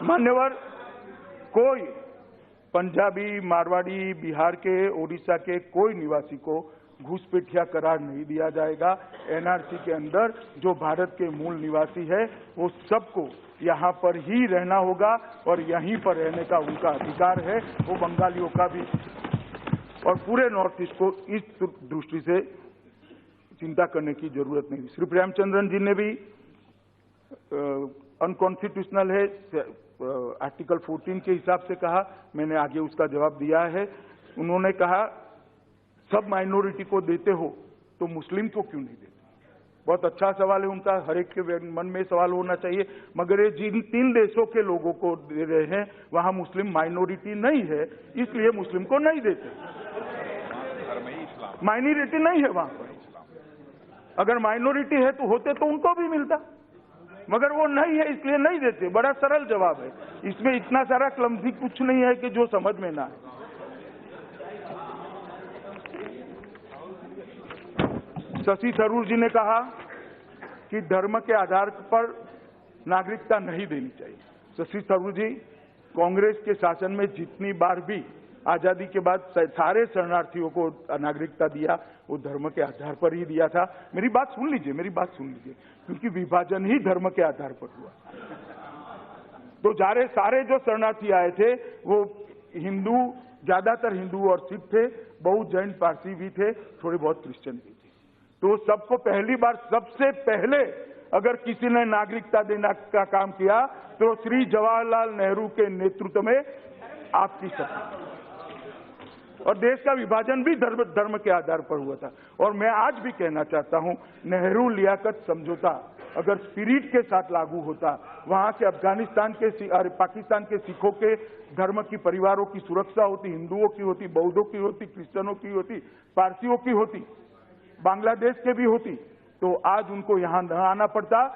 मान्यवर, कोई पंजाबी, मारवाड़ी, बिहार के, ओडिशा के कोई निवासी को घुसपैठिया करार नहीं दिया जाएगा। एनआरसी के अंदर जो भारत के मूल निवासी है वो सबको यहाँ पर ही रहना होगा और यहीं पर रहने का उनका अधिकार है। वो बंगालियों का भी और पूरे नॉर्थ ईस्ट को इस दृष्टि से चिंता करने की जरूरत नहीं। श्री प्रेमचंद्रन जी ने भी अनकॉन्स्टिट्यूशनल है आर्टिकल 14 के हिसाब से कहा, मैंने आगे उसका जवाब दिया है। उन्होंने कहा सब माइनॉरिटी को देते हो तो मुस्लिम को क्यों नहीं देते। बहुत अच्छा सवाल है उनका, हर एक के मन में सवाल होना चाहिए। मगर ये जिन 3 देशों के लोगों को दे रहे हैं वहां मुस्लिम माइनॉरिटी नहीं है, इसलिए मुस्लिम को नहीं देते। माइनॉरिटी नहीं है वहां पर। अगर माइनॉरिटी है तो होते तो उनको भी मिलता, मगर वो नहीं है इसलिए नहीं देते। बड़ा सरल जवाब है, इसमें इतना सारा क्लमजी कुछ नहीं है कि जो समझ में ना आए। शशि थरूर जी ने कहा कि धर्म के आधार पर नागरिकता नहीं देनी चाहिए। शशि थरूर जी, कांग्रेस के शासन में जितनी बार भी आजादी के बाद सारे शरणार्थियों को नागरिकता दिया वो धर्म के आधार पर ही दिया था। मेरी बात सुन लीजिए, क्योंकि विभाजन ही धर्म के आधार पर हुआ। तो सारे जो शरणार्थी आए थे वो हिंदू, ज्यादातर हिंदू और सिख थे, बहुत जैन पारसी भी थे, थोड़े बहुत क्रिश्चियन भी थे। तो सबको पहली बार सबसे पहले अगर किसी ने नागरिकता देने का काम किया तो श्री जवाहरलाल नेहरू के नेतृत्व में आपकी सरकार। और देश का विभाजन भी धर्म के आधार पर हुआ था। और मैं आज भी कहना चाहता हूं, नेहरू लियाकत समझौता अगर स्पिरिट के साथ लागू होता, वहां के अफगानिस्तान के और पाकिस्तान के सिखों के धर्म की परिवारों की सुरक्षा होती, हिंदुओं की होती, बौद्धों की होती, क्रिश्चियनों की होती, पारसियों की होती, बांग्लादेश के भी होती, तो आज उनको यहां न आना पड़ता।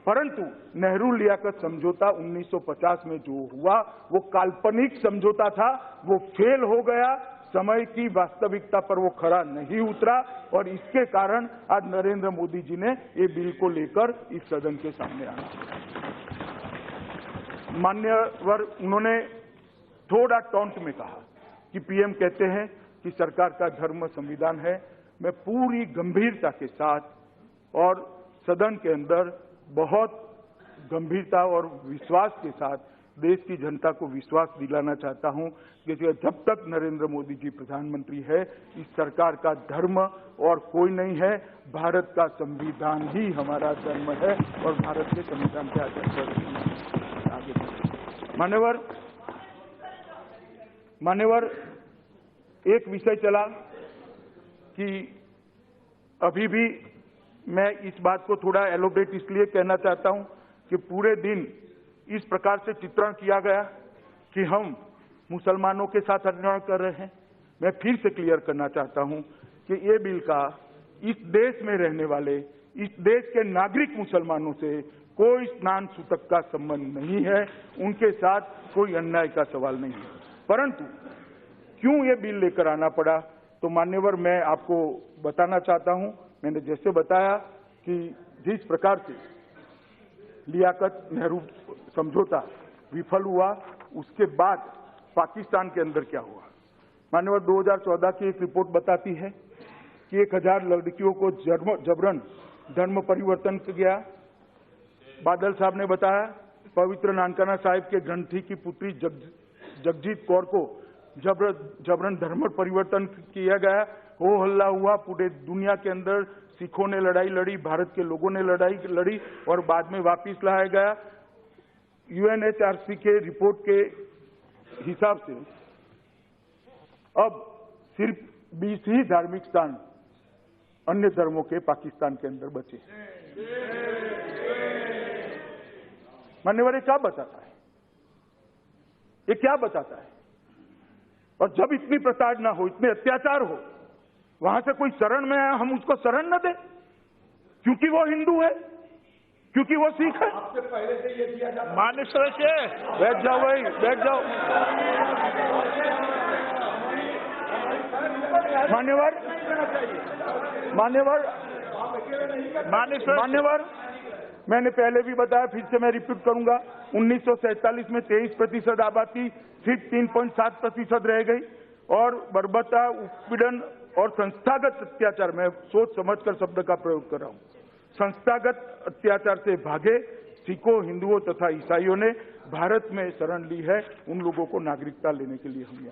परंतु नेहरू लियाकत समझौता 1950 में जो हुआ वो काल्पनिक समझौता था, वो फेल हो गया, समय की वास्तविकता पर वो खरा नहीं उतरा और इसके कारण आज नरेंद्र मोदी जी ने ये बिल को लेकर इस सदन के सामने आना। मान्यवर, उन्होंने थोड़ा टॉन्ट में कहा कि पीएम कहते हैं कि सरकार का धर्म संविधान है। मैं पूरी गंभीरता के साथ और सदन के अंदर बहुत गंभीरता और विश्वास के साथ देश की जनता को विश्वास दिलाना चाहता हूं कि जब तक नरेंद्र मोदी जी प्रधानमंत्री है, इस सरकार का धर्म और कोई नहीं है, भारत का संविधान ही हमारा धर्म है और भारत के संविधान के आधार पर आगे बढ़े। मान्यवर, एक विषय चला कि अभी भी मैं इस बात को थोड़ा एलोब्रेट इसलिए कहना चाहता हूं कि पूरे दिन इस प्रकार से चित्रण किया गया कि हम मुसलमानों के साथ अन्याय कर रहे हैं। मैं फिर से क्लियर करना चाहता हूं कि ये बिल का इस देश में रहने वाले, इस देश के नागरिक मुसलमानों से कोई स्नान सूतक का संबंध नहीं है, उनके साथ कोई अन्याय का सवाल नहीं है। परंतु क्यों ये बिल लेकर आना पड़ा, तो मान्यवर मैं आपको बताना चाहता हूं। मैंने जैसे बताया कि जिस प्रकार से लियाकत नेहरू समझौता विफल हुआ, उसके बाद पाकिस्तान के अंदर क्या हुआ। मान्यवर, 2014 की एक रिपोर्ट बताती है कि 1000 लड़कियों को जबरन धर्म परिवर्तन किया गया। बादल साहब ने बताया पवित्र नानकाना साहिब के ग्रंथी की पुत्री जगजीत कौर को जबरन धर्म परिवर्तन किया गया। हो हल्ला हुआ, पूरे दुनिया के अंदर सिखों ने लड़ाई लड़ी, भारत के लोगों ने लड़ाई लड़ी और बाद में वापिस लाया गया। यूएनएचआरसी के रिपोर्ट के हिसाब से अब सिर्फ 20 ही धार्मिक स्थान अन्य धर्मों के पाकिस्तान के अंदर बचे। मान्यवर, ये क्या बताता है? ये क्या बताता है? और जब इतनी प्रताड़ना ना हो, इतने अत्याचार हो, वहां से कोई शरण में आया, हम उसको शरण न दें क्योंकि वो हिंदू है, क्योंकि वो सिख है। आपसे पहले से ये किया जाता है। मान्य सदस्य बैठ जाओ भाई, बैठ जाओ। मैंने पहले भी बताया, फिर से मैं रिपीट करूंगा, 1947 में 23% आबादी सिर्फ 3.7% रह गई और बर्बरता, उत्पीड़न और संस्थागत अत्याचार, मैं सोच समझकर शब्द का प्रयोग कर रहा हूं, संस्थागत अत्याचार से भागे सिखों, हिंदुओं तथा ईसाइयों ने भारत में शरण ली है। उन लोगों को नागरिकता लेने के लिए हम यहाँ